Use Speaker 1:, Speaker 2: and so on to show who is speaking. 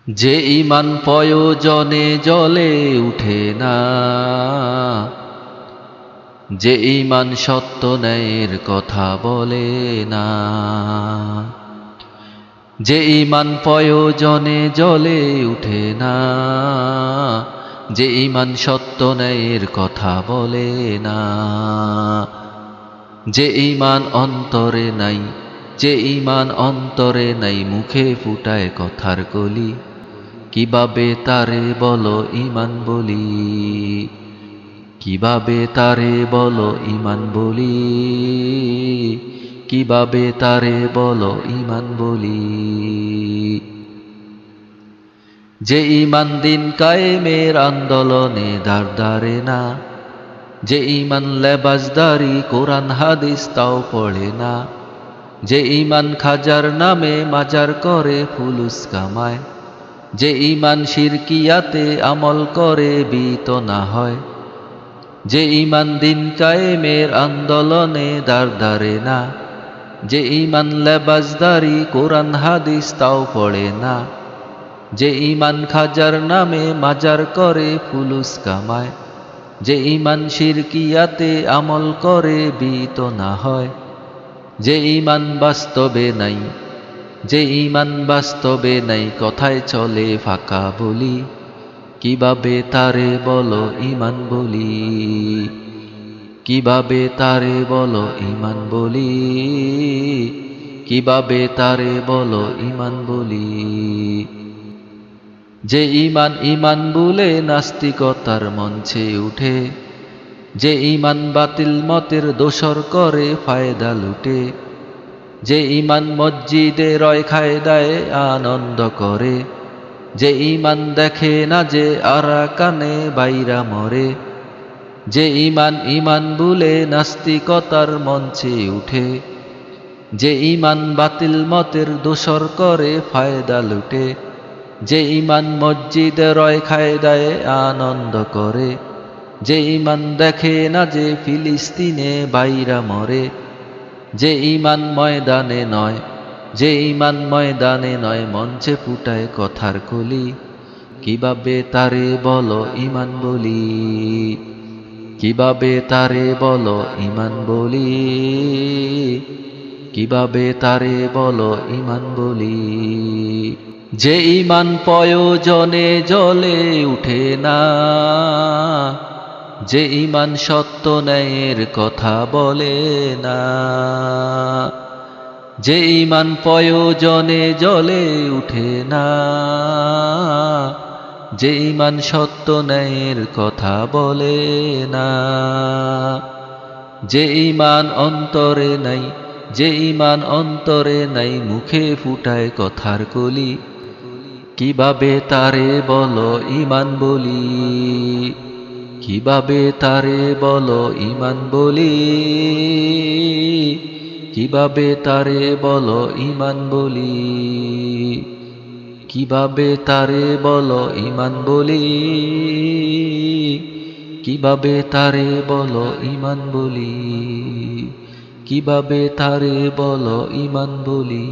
Speaker 1: যে ঈমান প্রয়োজনে জ্বলে উঠে না, যে ঈমান সত্য ন্যায়ের কথা বলে না, যে ঈমান প্রয়োজনে জ্বলে উঠে না, যে ঈমান সত্য ন্যায়ের কথা বলে না, যে ঈমান অন্তরে নাই, যে ঈমান অন্তরে নাই মুখে ফুটায় কথার কলি, কিভাবে তারে বলো ঈমান বলি, কিভাবে তারে বলো ঈমান বলি, কিভাবে তারে বলো ঈমান বলি। যে ঈমান দিন কায়েমের আন্দোলনে দাঁড়ে না, যে ঈমান লেবাসদারি কোরআন হাদিস তাও পড়ে না, যে ঈমান খাজার নামে মাজার করে ফুলুস কামায়, যে ঈমান শিরকিয়াতে আমল করে বিত না হয়, যে ঈমান দিন কায়েমের আন্দোলনে দাঁড়ে না, যে ঈমান লেবাসদারি কোরআন হাদিস তাও পড়ে না, যে ঈমান খাজার নামে মাজার করে ফুলুস কামায়, যে ঈমান শিরকিয়াতে আমল করে বিত না হয়, যে ঈমান বাস্তবে নাই, যে ঈমান বাস্তবে নাই কথায় চলে ফাঁকা বলি, কিভাবে তারে বলো ঈমান বলি, কিভাবে তারে বলো ঈমান বলি, কিভাবে তারে বলো ঈমান বলি। যে ঈমান ঈমান বলে নাস্তিকতার মঞ্চে উঠে, যে ঈমান বাতিল মতের দোসর করে ফায়দা লুটে, যে ঈমান মসজিদে রয় খায়দায় আনন্দ করে, যে ঈমান দেখে না যে আরাকানে বাইরা মরে, যে ঈমান ঈমান বলে নাস্তিকতার মঞ্চে উঠে, যে ঈমান বাতিল মতের দোসর করে ফায়দা লুটে, যে ঈমান মসজিদে রয় খায়দায় আনন্দ করে, যে ঈমান দেখে না যে ফিলিস্তিনে বাইরা মরে, যে ঈমান ময়দানে নয়, যে ঈমান ময়দানে নয় মঞ্চে ফুটায় কথার কলি, কিভাবে তারে বলো ঈমান বলি, কিভাবে তারে বলো ঈমান বলি, কিভাবে তারে বলো ঈমান বলি। যে ঈমান প্রয়োজনে জ্বলে উঠে না, যে ঈমান সত্য ন্যায়ের কথা বলে না, যে ঈমান প্রয়োজনে জ্বলে উঠে না, যে ঈমান সত্য ন্যায়ের কথা বলে না, যে ঈমান অন্তরে নাই, যে ঈমান অন্তরে নাই মুখে ফুটায় কথার কলি, কিভাবে তারে বলো ঈমান বলি, কিভাবে তারে বলো ঈমান বলি, কিভাবে তারে বলো ঈমান বলি, কিভাবে তারে বলো ঈমান বলি, কিভাবে তারে বলো ঈমান বলি, কিভাবে তারে বলো ঈমান বলি।